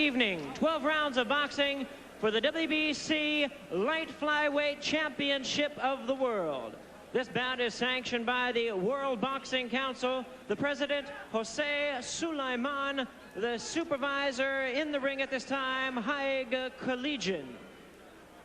evening. 12 rounds of boxing for the WBC Light Flyweight Championship of the World. This bout is sanctioned by the World Boxing Council, the president, Jose Sulaiman, the supervisor in the ring at this time, Haig Collegian.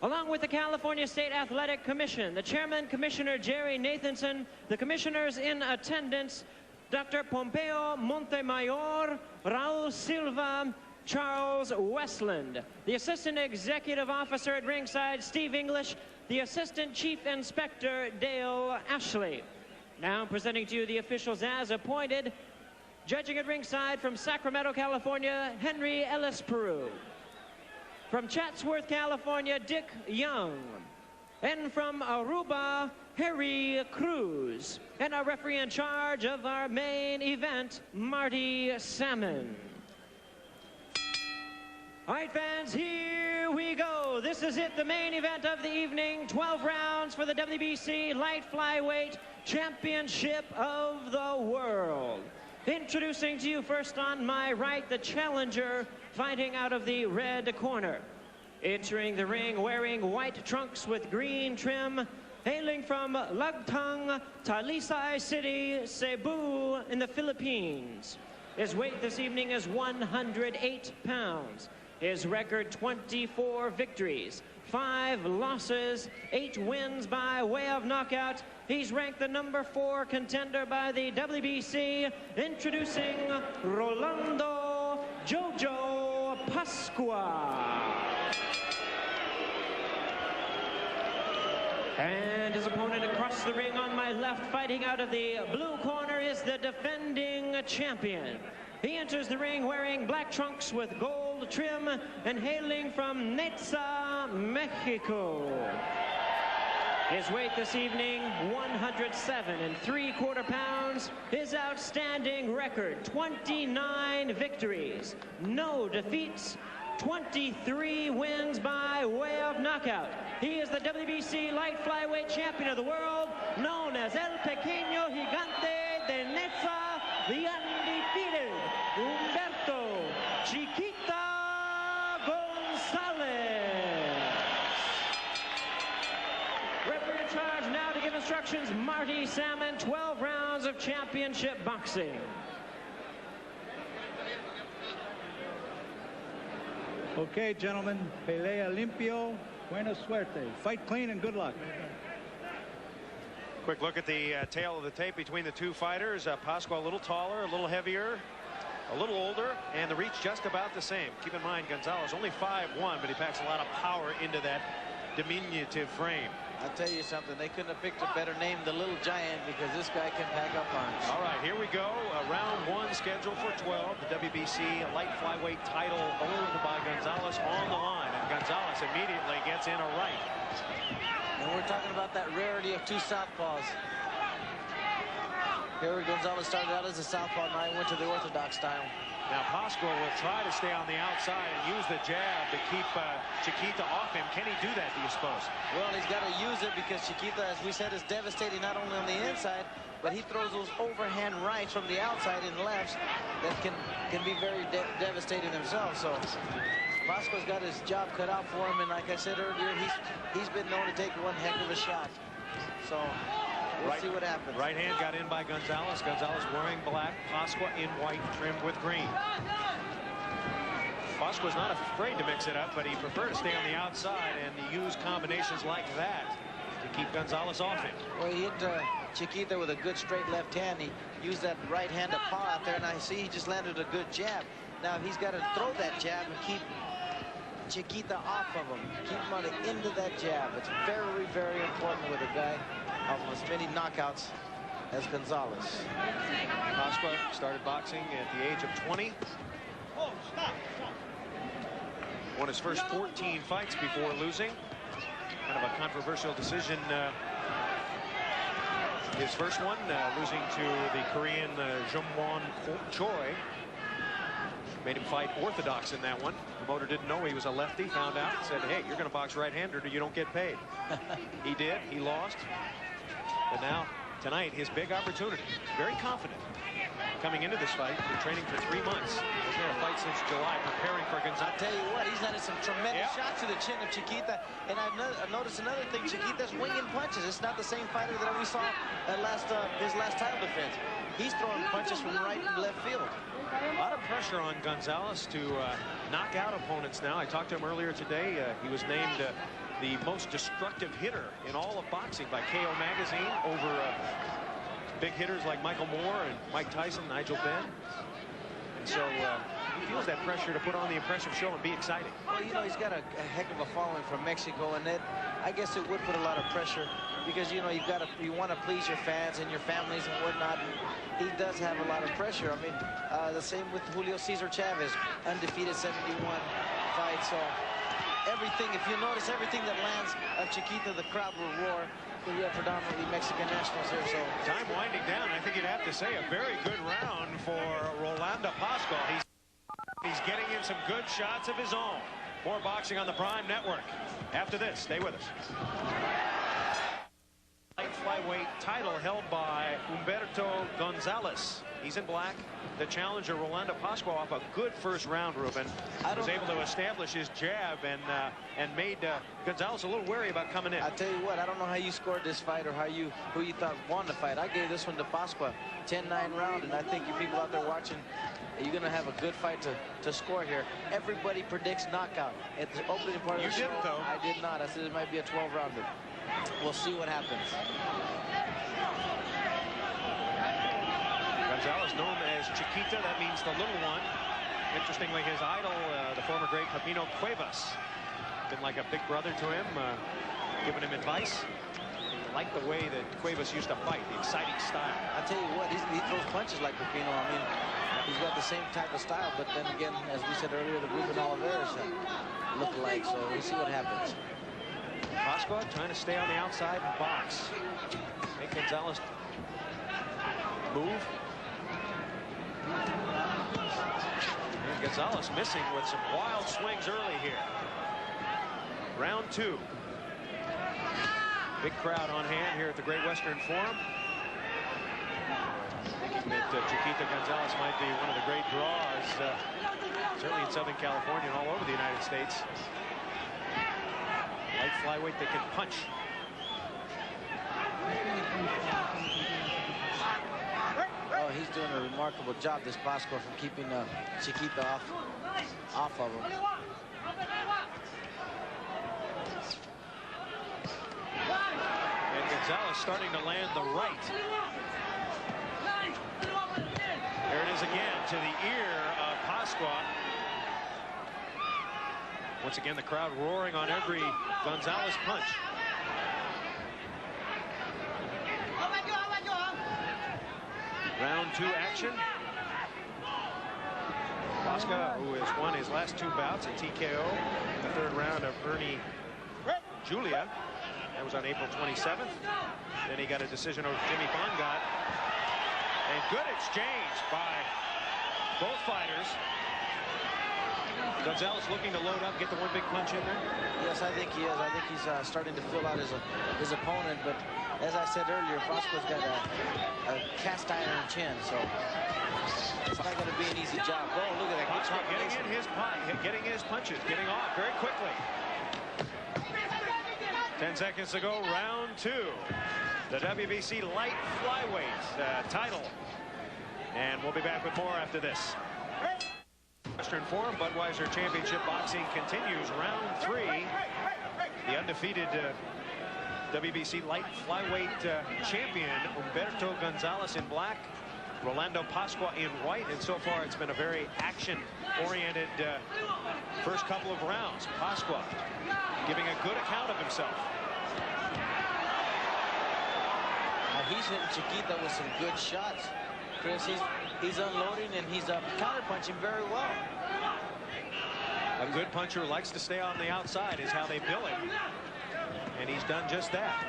Along with the California State Athletic Commission, the chairman, Commissioner Jerry Nathanson, the commissioners in attendance, Dr. Pompeo Montemayor, Raul Silva, Charles Westland, the Assistant Executive Officer at ringside, Steve English, the Assistant Chief Inspector, Dale Ashley. Now presenting to you the officials as appointed. Judging at ringside from Sacramento, California, Henry Ellis Peru. From Chatsworth, California, Dick Young. And from Aruba, Harry Cruz. And our referee in charge of our main event, Marty Salmon. All right, fans, here we go. This is it, the main event of the evening. 12 rounds for the WBC Light Flyweight Championship of the World. Introducing to you first on my right, the challenger fighting out of the red corner. Entering the ring wearing white trunks with green trim, hailing from Lagtang, Talisay City, Cebu in the Philippines. His weight this evening is 108 pounds. His record, 24 victories, 5 losses, 8 wins by way of knockout. He's ranked the #4 contender by the WBC. Introducing Rolando Jojo Pascua. And his opponent across the ring on my left, fighting out of the blue corner, is the defending champion. He enters the ring wearing black trunks with gold trim and hailing from Neza, Mexico. His weight this evening, 107 3/4 pounds. His outstanding record, 29 victories, no defeats, 23 wins by way of knockout. He is the WBC Light Flyweight Champion of the World, known as El Pequeño Gigante de Neza, the undefeated Humberto Chiquita Gonzalez. Referee in charge now to give instructions, Marty Salmon. 12 rounds of championship boxing. Okay, gentlemen, pelea limpio, buena suerte. Fight clean and good luck. Quick look at the tail of the tape between the two fighters. Pascua a little taller, a little heavier, a little older, and the reach just about the same. Keep in mind, Gonzalez only 5'1", but he packs a lot of power into that diminutive frame. I'll tell you something, they couldn't have picked a better name, the Little Giant, because this guy can pack up punch. All right, here we go. Round 1 scheduled for 12. The WBC Light Flyweight title owned by Gonzalez on the line. And Gonzalez immediately gets in a right. And we're talking about that rarity of 2 southpaws. Here Gonzalez started out as a southpaw, now he went to the orthodox style. Now Pascua will try to stay on the outside and use the jab to keep Chiquita off him. Can he do that, do you suppose? Well, he's got to use it because Chiquita, as we said, is devastating not only on the inside, but he throws those overhand rights from the outside and lefts that can be very devastating themselves. So Pascua's got his job cut out for him, and like I said earlier, he's been known to take one heck of a shot. So we'll see what happens. Right hand got in by Gonzalez. Gonzalez wearing black, Pascua in white, trimmed with green. Pascua's not afraid to mix it up, but he preferred to stay on the outside and use combinations like that to keep Gonzalez off him. Well, he hit Chiquita with a good straight left hand. He used that right hand to paw out there, and I see he just landed a good jab. Now he's got to throw that jab and keep Chiquita off of him. Keep him on the end of that jab. It's very, very important with a guy of as many knockouts as Gonzalez. Pascua started boxing at the age of 20. Won his first 14 fights before losing. Kind of a controversial decision. His first one, losing to the Korean Jungwon Choi. Made him fight orthodox in that one. The promoter didn't know he was a lefty, found out, said, hey, you're going to box right-handed or you don't get paid. He did, he lost. But now, tonight, his big opportunity. Very confident. coming into this fight. Been training for 3 months. He's had a fight since July, preparing for Gonzalez. I'll tell you what, he's landed some tremendous shots to the chin of Chiquita. And I've noticed another thing, Chiquita's winging punches. It's not the same fighter that we saw at his last title defense. He's throwing punches from right and left field. A lot of pressure on Gonzalez to knock out opponents now. I talked to him earlier today. He was named the most destructive hitter in all of boxing by KO Magazine over big hitters like Michael Moore and Mike Tyson, Nigel Benn. And so he feels that pressure to put on the impressive show and be exciting. Well, you know, he's got a heck of a following from Mexico, and that, I guess it would put a lot of pressure because, you know, you want to please your fans and your families and whatnot. And he does have a lot of pressure. I mean, the same with Julio Cesar Chavez, undefeated 71 fights. So everything, if you notice, everything that lands of Chiquita, the crowd will roar. We have predominantly Mexican nationals here, so. Time winding down. I think you'd have to say a very good round for Rolando Pascual. He's getting in some good shots of his own. More boxing on the Prime Network. After this, stay with us. Light flyweight title held by Humberto Gonzalez. He's in black. The challenger, Rolando Pascual, off a good first round, Ruben. Was able to establish his jab and made Gonzalez a little wary about coming in. I tell you what, I don't know how you scored this fight or who you thought won the fight. I gave this one to Pascual, 10-9 round, and I think you people out there watching, you're going to have a good fight to score here. Everybody predicts knockout at the opening part of the show. You didn't, though. I did not. I said it might be a 12-rounder. We'll see what happens. Gonzalez known as Chiquita, that means the little one. Interestingly, his idol, the former great Pepino Cuevas, been like a big brother to him, giving him advice. He liked the way that Cuevas used to fight, the exciting style. I tell you what, he throws punches like Pepino. I mean, he's got the same type of style, but then again, as we said earlier, the Ruben Oliveras look alike, so we'll see what happens. Pascual trying to stay on the outside and box. Make Gonzalez move. And Gonzalez missing with some wild swings early here. Round 2. Big crowd on hand here at the Great Western Forum. Thinking that Chiquita Gonzalez might be one of the great draws, certainly in Southern California and all over the United States. Light flyweight that can punch. Oh, he's doing a remarkable job, this Pascual, from keeping Chiquita off of him. And Gonzalez starting to land the right. There it is again to the ear of Pascual. Once again, the crowd roaring on every Gonzalez punch. Round 2 action. Pascual, who has won his last 2 bouts at TKO in the 3rd round of Ernie Julia. That was on April 27th. Then he got a decision over Jimmy Bongot. A good exchange by both fighters. Gonzalez looking to load up, get the one big punch in there. Yes, I think he is. I think he's starting to fill out his opponent. But as I said earlier, Pascual's got a cast iron chin, so it's not going to be an easy job. Oh, look at that. Pascual getting his punches, getting off very quickly. 10 seconds to go, round 2. The WBC light flyweight title. And we'll be back with more after this. Western Forum Budweiser Championship Boxing continues. Round 3. The undefeated WBC light flyweight champion Humberto Gonzalez in black, Rolando Pascual in white, and so far it's been a very action-oriented first couple of rounds. Pascual giving a good account of himself. He's hitting Chiquita with some good shots, Chris. He's unloading and he's counter-punching very well. A good puncher who likes to stay on the outside is how they bill him. And he's done just that.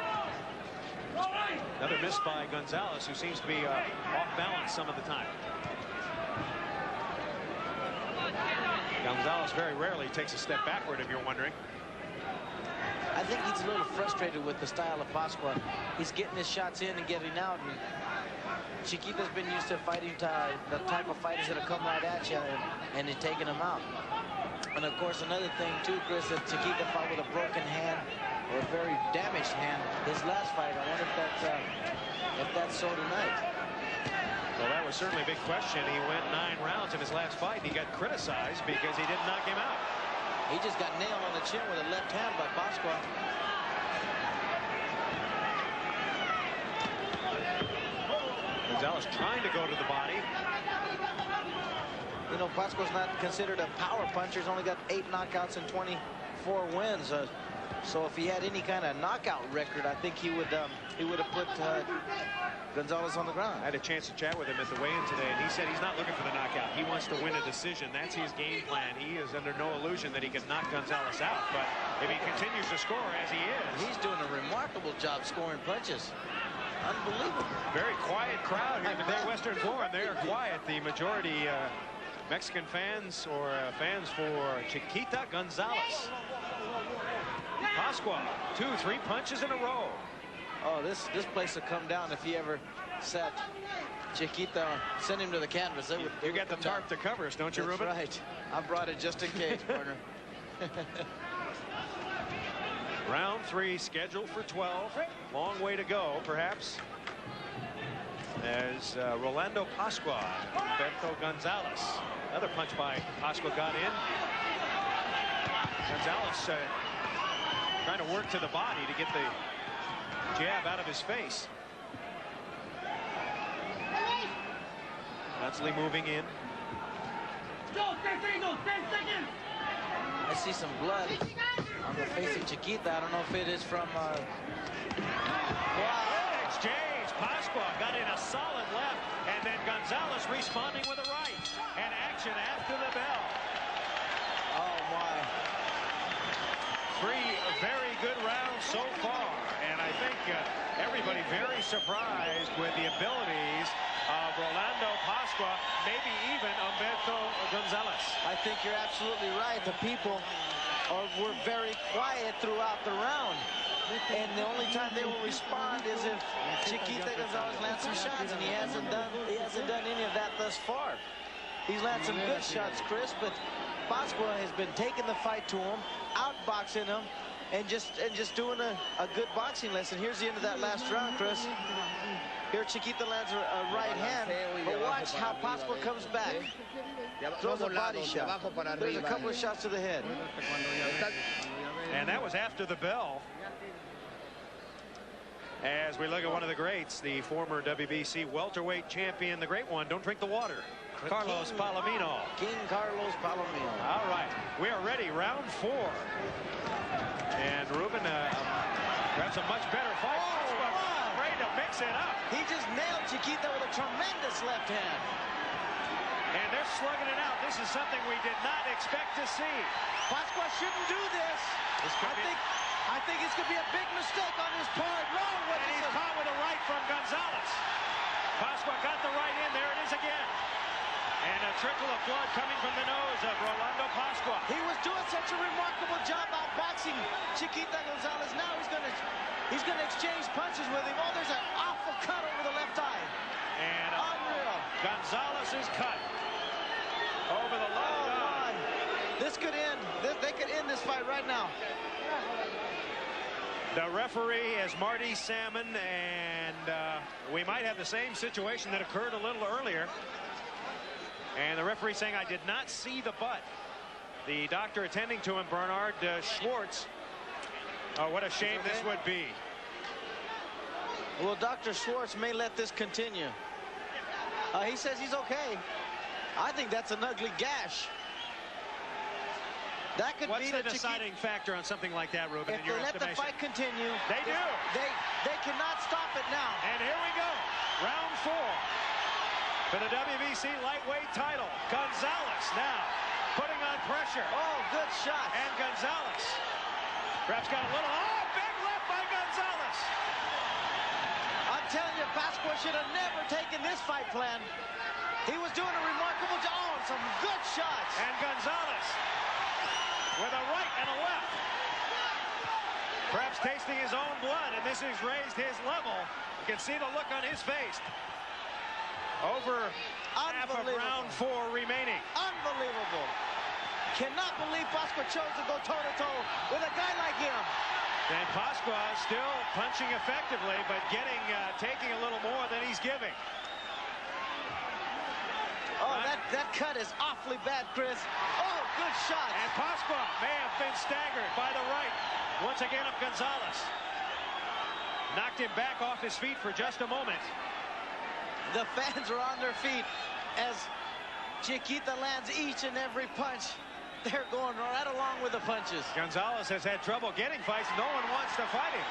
Another miss by Gonzalez, who seems to be off balance some of the time. Gonzalez very rarely takes a step backward, if you're wondering. I think he's a little frustrated with the style of Pascual. He's getting his shots in and getting out, and Chiquita's been used to fighting the type of fighters that come right at you and then taking them out. And of course, another thing too, Chris, that Chiquita fought with a broken hand or a very damaged hand his last fight. I wonder if that's so tonight. Well, that was certainly a big question. He went 9 rounds in his last fight, and he got criticized because he didn't knock him out. He just got nailed on the chin with a left hand by Pasqua. Gonzalez trying to go to the body. You know, Pasqua's not considered a power puncher. He's only got 8 knockouts and 24 wins. So if he had any kind of knockout record, I think he would have put Gonzalez on the ground. I had a chance to chat with him at the weigh-in today, and he said he's not looking for the knockout. He wants to win a decision. That's his game plan. He is under no illusion that he can knock Gonzalez out. But if he continues to score as he is, he's doing a remarkable job scoring punches. Unbelievable. Very quiet crowd here at the Great Western Forum. They are quiet. The majority Mexican fans or fans for Chiquita Gonzalez. Pasqua, 2-3 punches in a row. Oh, this place would come down if he ever sat Chiquita, send him to the canvas. You got the tarp to cover us, don't you, Ruben? That's right. I brought it just in case, partner. Round 3 scheduled for 12. Long way to go, perhaps. As Rolando Pasqua, Humberto Gonzalez. Another punch by Pasqua got in. Gonzalez trying to work to the body to get the jab out of his face. Constantly moving in. I see some blood on the face of Chiquita. I don't know if it is from... Wow. Exchange. Pasqua got in a solid left, and then Gonzalez responding with a right. And action after the bell. Oh, my. 3 very good rounds so far, and I think everybody very surprised with the abilities of Rolando Pasqua, maybe even Humberto Gonzalez. I think you're absolutely right. The people were very quiet throughout the round, and the only time they will respond is if Chiquita Gonzalez lands some shots, and he hasn't done any of that thus far. He's landed some good shots, Chris, but Pasqua has been taking the fight to him, outboxing him, and just doing a good boxing lesson. Here's the end of that last round, Chris. Here Chiquita lands a right hand, but watch how Pasqua comes back. Throws a body shot. There's a couple of shots to the head. And that was after the bell. As we look at one of the greats, the former WBC welterweight champion, the great one, don't drink the water, Carlos Palomino. King Carlos Palomino. All right, we are ready. Round 4. And Ruben, perhaps a much better fight. Ready to mix it up. He just nailed Chiquita with a tremendous left hand. And they're slugging it out. This is something we did not expect to see. Pasqua shouldn't do this. I think it's going to be a big mistake on his part. Wrong. And he's caught with a right from Gonzalez. Pasqua got the right in. There it is again. And a trickle of blood coming from the nose of Rolando Pasqua. He was doing such a remarkable job outboxing Chiquita Gonzalez. Now he's going to exchange punches with him. Oh, there's an awful cut over the left eye. And unreal. Gonzalez is cut over the left eye. This could end. They could end this fight right now. The referee is Marty Salmon, and we might have the same situation that occurred a little earlier. And the referee saying, I did not see the butt. The doctor attending to him, Bernard Schwartz. Oh, what a shame this would be. Well, Dr. Schwartz may let this continue. He says he's okay. I think that's an ugly gash. That could What's be the deciding factor on something like that, Ruben, in your estimation? If they let the fight continue, they do. They cannot stop it now. And here we go. Round 4 for the WBC lightweight title. Gonzalez now putting on pressure. Oh, good shot. And Gonzalez perhaps got a little, big left by Gonzalez. I'm telling you, Pasqua should have never taken this fight plan. He was doing a remarkable job. Oh, some good shots. And Gonzalez with a right and a left. Perhaps tasting his own blood, and this has raised his level. You can see the look on his face. Over half of round 4 remaining. Unbelievable. Cannot believe Pasqua chose to go toe-to-toe with a guy like him. And Pasqua still punching effectively, but taking a little more than he's giving. Oh, that cut is awfully bad, Chris. Oh, good shot. And Pasqua may have been staggered by the right. Once again of Gonzalez. Knocked him back off his feet for just a moment. The fans are on their feet as Chiquita lands each and every punch. They're going right along with the punches. Gonzalez has had trouble getting fights. No one wants to fight him.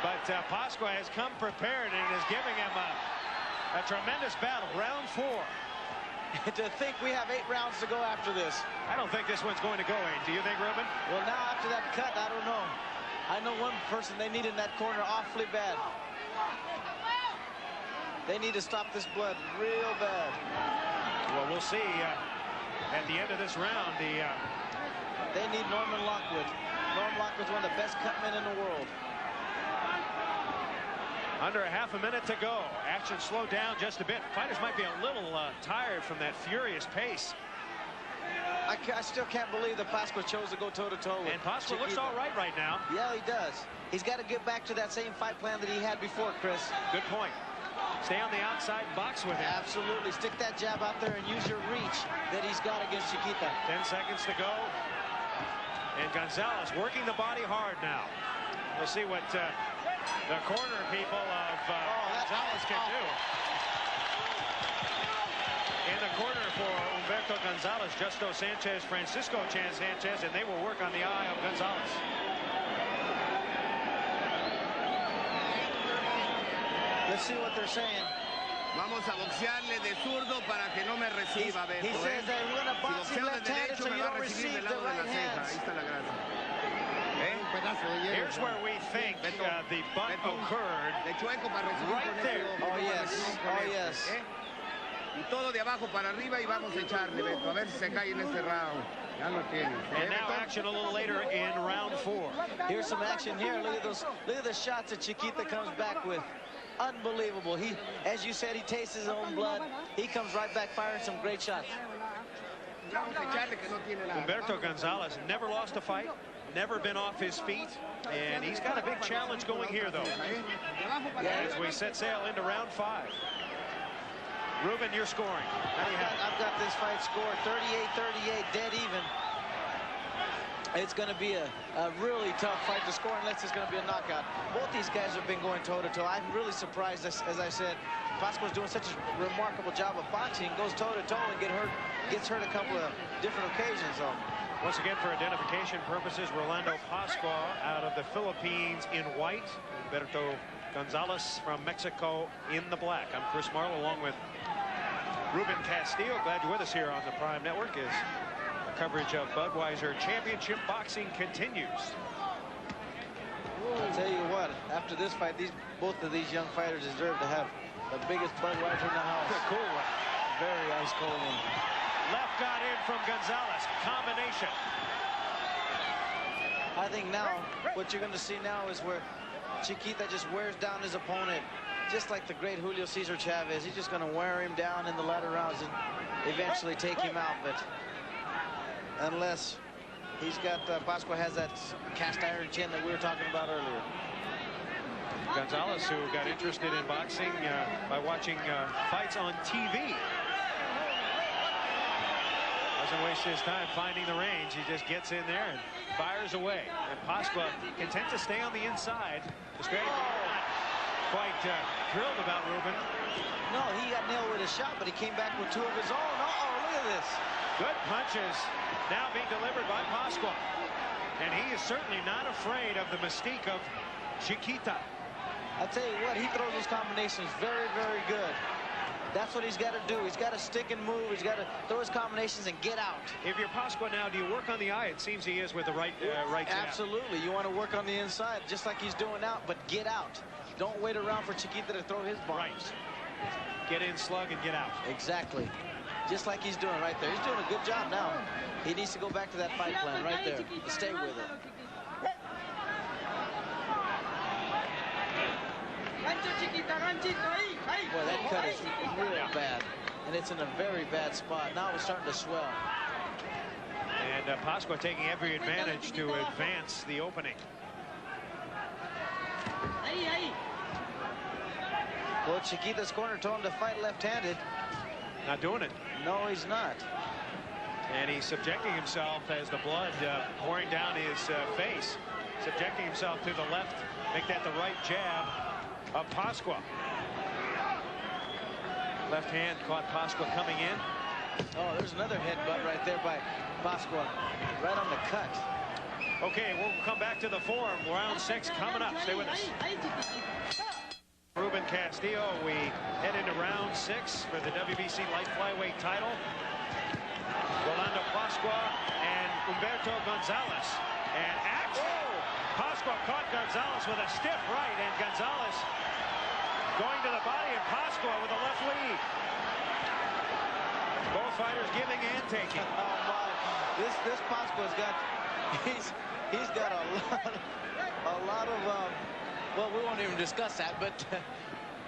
But Pasqua has come prepared and is giving him a tremendous battle. Round 4. To think we have 8 rounds to go after this. I don't think this one's going to go in. Do you think, Ruben? Well, now after that cut, I don't know. I know one person they need in that corner awfully bad. They need to stop this blood real bad. Well, we'll see at the end of this round. They need Norman Lockwood. Norman Lockwood's one of the best cutmen in the world. Under a half a minute to go. Action slowed down just a bit. Fighters might be a little tired from that furious pace. I still can't believe that Pasqua chose to go toe-to-toe with And Pasqua looks Chiquita. all right now. Yeah, he does. He's got to get back to that same fight plan that he had before, Chris. Good point. Stay on the outside, box with him. Absolutely. Stick that jab out there and use your reach that he's got against Chiquita. 10 seconds to go. And Gonzalez working the body hard now. We'll see what the corner people of Gonzalez can do. In the corner for Humberto Gonzalez, Justo Sanchez, Francisco Sanchez, and they will work on the eye of Gonzalez. Let's see what they're saying. Vamos a boxearle de zurdo para que no me reciba, Beto. He says that we're going to box him left-handed so you don't receive the right hands. Ahí está la grasa. Here's where we think the butt occurred. De chueco para recibir Right con there. este ojo. Oh, yes. Oh, yes. Y todo de abajo para arriba y vamos a echarle, Beto. A ver si se cae en este round. Ya lo tienes. And now action a little later in round 4. Here's some action here. Look at those. Look at the shots that Chiquita comes back with. Unbelievable. He, as you said, he tastes his own blood. He comes right back firing some great shots. Humberto Gonzalez never lost a fight, never been off his feet, and he's got a big challenge going here, though. As we set sail into round 5. Ruben, you're scoring. How do you have it? I've got this fight scored 38-38, dead even. It's going to be a really tough fight to score unless it's going to be a knockout. Both these guys have been going toe-to-toe. I'm really surprised, as I said, Pasqua's doing such a remarkable job of boxing, goes toe-to-toe and gets hurt a couple of different occasions. So. Once again, for identification purposes, Rolando Pasqua out of the Philippines in white. Humberto Gonzalez from Mexico in the black. I'm Chris Marlowe along with Ruben Castillo. Glad you're with us here on the Prime Network as coverage of Budweiser Championship Boxing continues. I'll tell you what, after this fight, both of these young fighters deserve to have the biggest Budweiser in the house. A cool one. Very ice cold one. Left got in from Gonzalez. Combination. I think now, what you're going to see now is where Chiquita just wears down his opponent, just like the great Julio Cesar Chavez. He's just going to wear him down in the latter rounds and eventually take him out. But unless he's got, Pasqua has that cast iron chin that we were talking about earlier. Gonzalez, who got interested in boxing by watching fights on TV. Doesn't waste his time finding the range. He just gets in there and fires away. And Pasqua content to stay on the inside. The strategy not quite thrilled about Ruben. No, he got nailed with a shot, but he came back with 2 of his own. Uh-oh, look at this. Good punches now being delivered by Pasqua. And he is certainly not afraid of the mystique of Chiquita. I tell you what, he throws those combinations very, very good. That's what he's got to do. He's got to stick and move. He's got to throw his combinations and get out. If you're Pasqua now, do you work on the eye? It seems he is with the right jab. Absolutely. You want to work on the inside, just like he's doing out, but get out. Don't wait around for Chiquita to throw his bombs. Right. Get in, slug, and get out. Exactly. Just like he's doing right there. He's doing a good job now. He needs to go back to that fight plan right there. Stay with it. Boy, that cut is real bad. And it's in a very bad spot. Now it's starting to swell. And Pasqua taking every advantage to advance the opening. Well, Chiquita's corner told him to fight left-handed. Not doing it. No, he's not. And he's subjecting himself as the blood pouring down his face. Subjecting himself to the left. Make that the right jab of Pasqua. Left hand caught Pasqua coming in. Oh, there's another headbutt right there by Pasqua. Right on the cut. Okay, we'll come back to the form. Round 6 coming up. Stay with us. Ruben Castillo, we head into round 6 for the WBC light flyweight title. Rolando Pasqua and Humberto Gonzalez. And Pasqua caught Gonzalez with a stiff right, and Gonzalez going to the body, and Pasqua with a left lead. Both fighters giving and taking. Oh my! This Pasqua's got he's got a lot of well, we won't even discuss that, but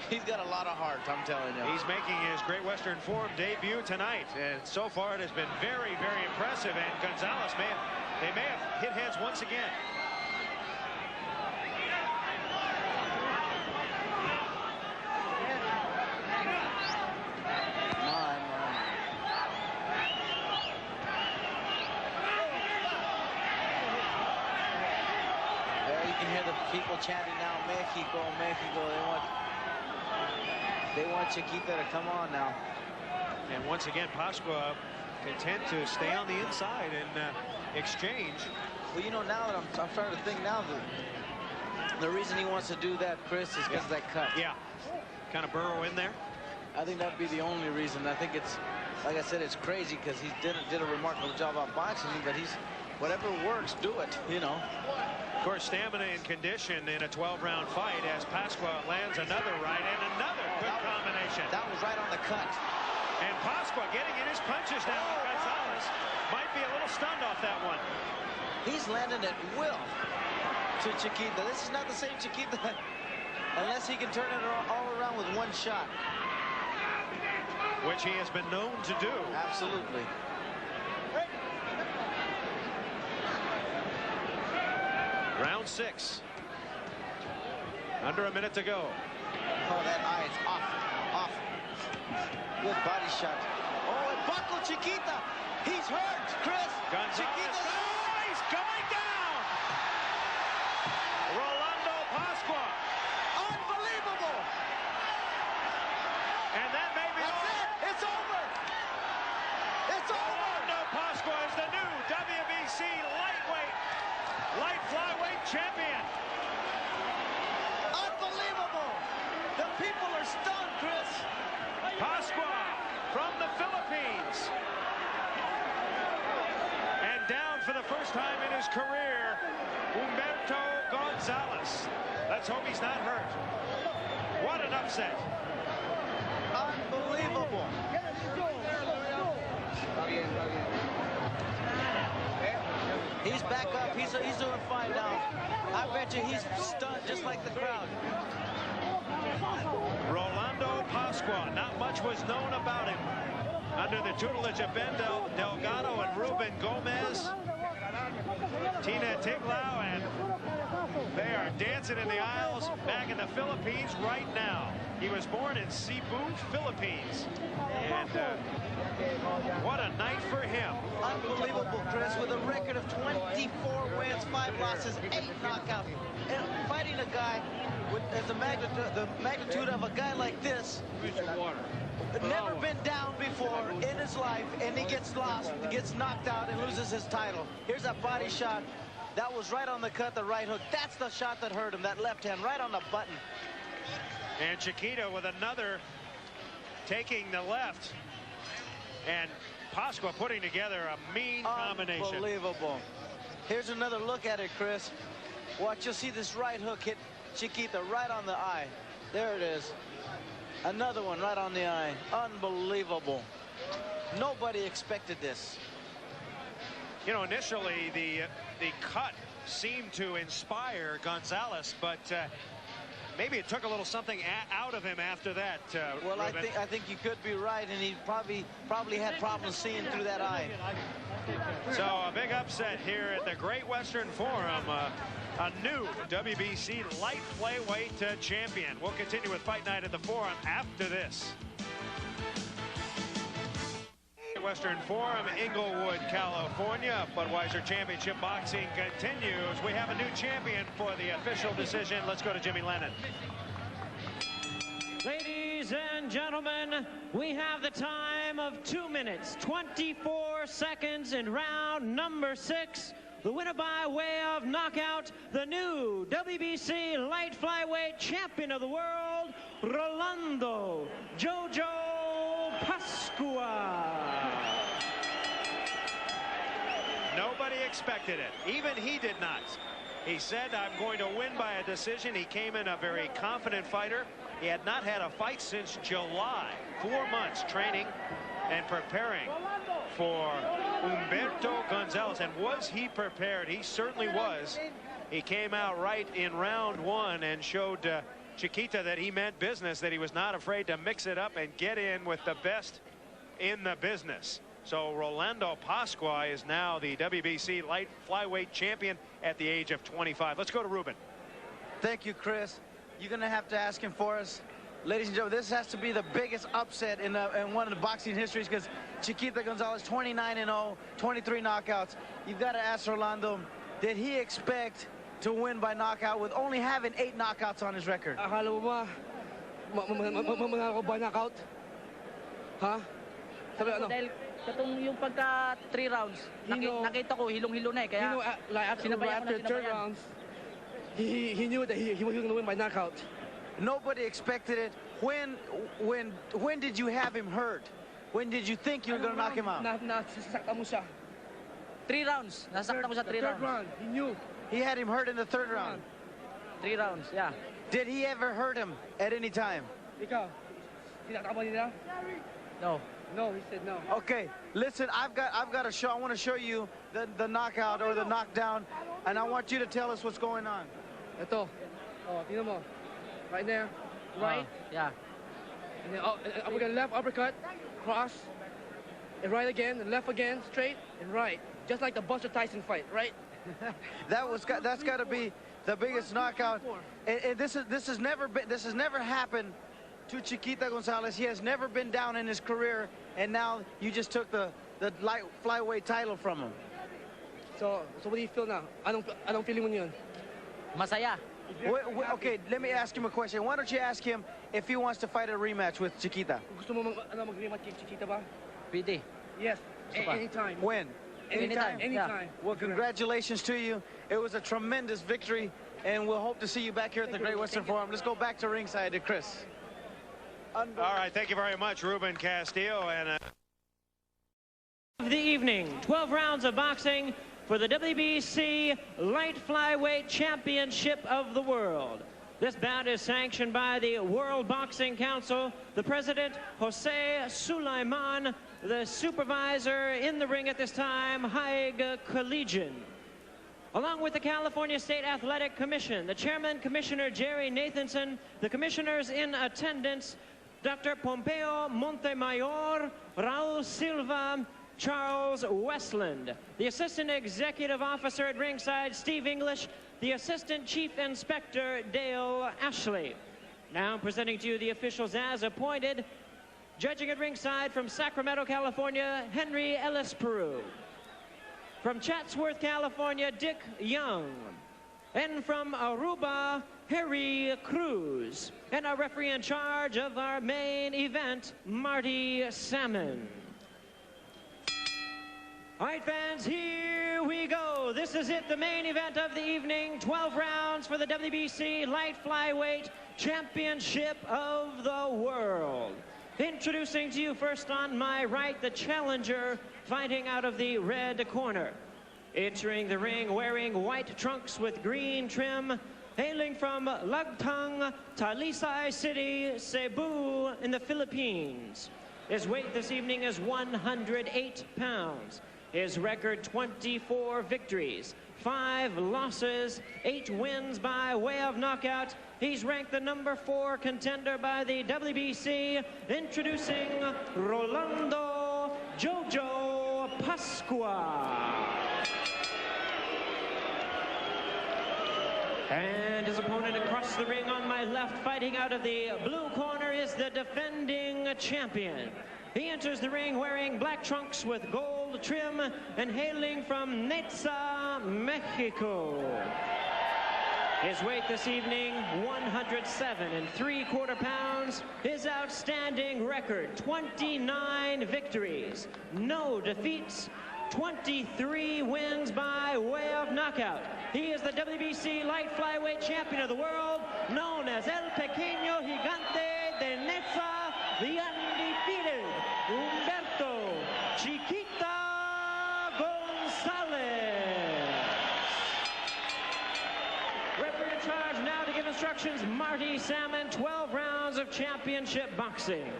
he's got a lot of heart, I'm telling you. He's making his Great Western Forum debut tonight, and so far it has been very, very impressive. And Gonzalez may have hit heads once again. People chanting now, Mexico, Mexico. They want Chiquita to come on now. And once again, Pasqua content to stay on the inside and exchange. Well, you know, now that I'm starting to think now that the reason he wants to do that, Chris, is because of that cut. Yeah, kind of burrow in there. I think that'd be the only reason. I think it's, like I said, it's crazy because he did a remarkable job on boxing, but he's whatever works, do it, you know. Of course, stamina and condition in a 12-round fight as Pasqua lands another right and another good combination. That was right on the cut. And Pasqua getting in his punches now. Gonzalez might be a little stunned off that one. He's landing at will to Chiquita. This is not the same Chiquita unless he can turn it all around with one shot. Which he has been known to do. Absolutely. Round 6. Under a minute to go. Oh, that eye is off. Good body shot. Oh, and buckle Chiquita. He's hurt, Chris. Gonzalez. He's going down. Rolando Pasqua. Unbelievable. And that may be That's it. It's over. It's over. Rolando Pasqua is the new WBC light flyweight champion. Unbelievable. The people are stunned, Chris. Pasqua from the Philippines. And down for the first time in his career, Humberto Gonzalez. Let's hope he's not hurt. What an upset. Unbelievable. He's back up. He's doing fine now. I bet you he's stunned just like the crowd. Rolando Pasqua. Not much was known about him. Under the tutelage of Ben Delgado and Ruben Gomez. Tina Tiglao, and they are dancing in the aisles back in the Philippines right now. He was born in Cebu, Philippines. And what a night for him. Unbelievable, Chris, with a record of 24 wins, 5 losses, 8 knockouts. And fighting a guy with the magnitude of a guy like this. Never been down before in his life, and he gets lost, gets knocked out, and loses his title. Here's that body shot. That was right on the cut, the right hook. That's the shot that hurt him, that left hand, right on the button. And Chiquita with another, taking the left. And Pasqua putting together a mean combination. Unbelievable. Here's another look at it, Chris. Watch, you'll see this right hook hit Chiquita right on the eye. There it is. Another one right on the eye. Unbelievable. Nobody expected this. You know, initially the cut seemed to inspire Gonzalez, but maybe it took a little something out of him after that. Well, I Ruben. think you could be right, and he probably had problems seeing through that eye. So a big upset here at the Great Western Forum. A new WBC light flyweight champion. We'll continue with Fight Night at the Forum after this. Western Forum, Inglewood, California. Budweiser Championship Boxing continues. We have a new champion for the official decision. Let's go to Jimmy Lennon. Ladies and gentlemen, we have the time of 2 minutes, 24 seconds in round number 6. The winner by way of knockout, the new WBC light flyweight champion of the world, Rolando Jojo Pascua. Nobody expected it. Even he did not. He said, I'm going to win by a decision. He came in a very confident fighter. He had not had a fight since July. 4 months training and preparing for Humberto Gonzalez. And was he prepared? He certainly was. He came out right in round 1 and showed Chiquita that he meant business, that he was not afraid to mix it up and get in with the best in the business. So Rolando Pascua is now the WBC light flyweight champion at the age of 25. Let's go to Ruben. Thank you, Chris. You're going to have to ask him for us. Ladies and gentlemen, this has to be the biggest upset in one of the boxing histories, because Chiquita Gonzalez, 29-0, 23 knockouts. You've got to ask Rolando, did he expect to win by knockout with only having 8 knockouts on his record? Akala mo ba manalo ko by knockout? Ha? Sabi ano? Dahil katong yung pagka 3 rounds, nakita ko hilong-hilo na eh. Kaya like after 3 rounds, he knew that he was going to win by knockout. Nobody expected it. When did you have him hurt? When did you think you were going to knock him out? Nasaktan mo siya. 3 rounds. Nasaktan ko sa 3 rounds. Third round, he knew. He had him hurt in the 3rd round. 3 rounds, yeah. Did he ever hurt him at any time? Ikaw, tinatama nila? No. No, he said no. Okay, listen, I've got a show. I want to show you the knockout or the knockdown, and I want you to tell us what's going on. Ito. Oh, tingnan mo. Right there. Right. Yeah. And then we're gonna left uppercut, cross, and right again, and left again, straight, and right. Just like the Buster Tyson fight, right? That's got to be the biggest knockout. And this has never happened to Chiquita Gonzalez. He has never been down in his career, and now you just took the light flyweight title from him. So what do you feel now? Anong feeling mo yun? Masaya. Okay, let me ask him a question. Why don't you ask him if he wants to fight a rematch with Chiquita? Gusto mo mag-rematch kay Chiquita ba? PD. Yes, anytime. When? Anytime. Anytime. Well, congratulations to you. It was a tremendous victory, and we'll hope to see you back here at the Great Western Forum. Let's go back to ringside to Chris. All right, thank you very much, Ruben Castillo. And Of the evening, 12 rounds of boxing for the WBC light flyweight championship of the world. This bout is sanctioned by the World Boxing Council, the president, Jose Sulaiman, the supervisor in the ring at this time, Haig Collegian. Along with the California State Athletic Commission, the chairman, Commissioner Jerry Nathanson, the commissioners in attendance, Dr. Pompeo Montemayor, Raul Silva, Charles Westland, the Assistant Executive Officer at ringside, Steve English, the Assistant Chief Inspector, Dale Ashley. Now presenting to you the officials as appointed. Judging at ringside from Sacramento, California, Henry Ellis Peru. From Chatsworth, California, Dick Young. And from Aruba, Harry Cruz. And our referee in charge of our main event, Marty Salmon. All right, fans, here we go. This is it, the main event of the evening. 12 rounds for the WBC Light Flyweight Championship of the World. Introducing to you first on my right, the challenger fighting out of the red corner. Entering the ring wearing white trunks with green trim, hailing from Lagtang, Talisay City, Cebu in the Philippines. His weight this evening is 108 pounds. His record 24 victories, 5 losses, 8 wins by way of knockout. He's ranked the #4 contender by the WBC. Introducing Rolando Jojo Pascua. And his opponent across the ring on my left, fighting out of the blue corner, is the defending champion. He enters the ring wearing black trunks with gold trim and hailing from Neza, Mexico. His weight this evening, 107 3/4 pounds. His outstanding record, 29 victories, no defeats, 23 wins by way of knockout. He is the WBC light flyweight champion of the world, known as El Pequeño Gigante de Neza, the undefeated Humberto Chiquita Gonzalez. Referee in charge now to give instructions, Marty Salmon. 12 rounds of championship boxing.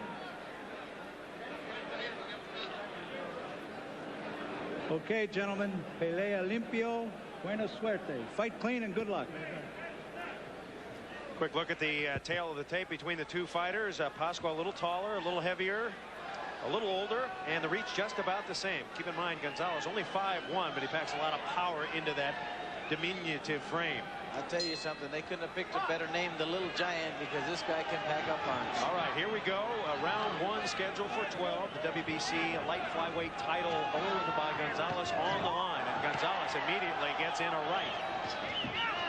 Okay, gentlemen, pelea limpio, buena suerte. Fight clean and good luck. Quick look at the tail of the tape between the two fighters. Pascua a little taller, a little heavier, a little older, and the reach just about the same. Keep in mind, Gonzalez only 5'1", but he packs a lot of power into that diminutive frame. I'll tell you something, they couldn't have picked a better name, the Little Giant, because this guy can pack up punch. All right, here we go. Round 1 scheduled for 12. The WBC light flyweight title owned by Gonzalez on the line. And Gonzalez immediately gets in a right.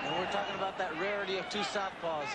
And we're talking about that rarity of 2 southpaws.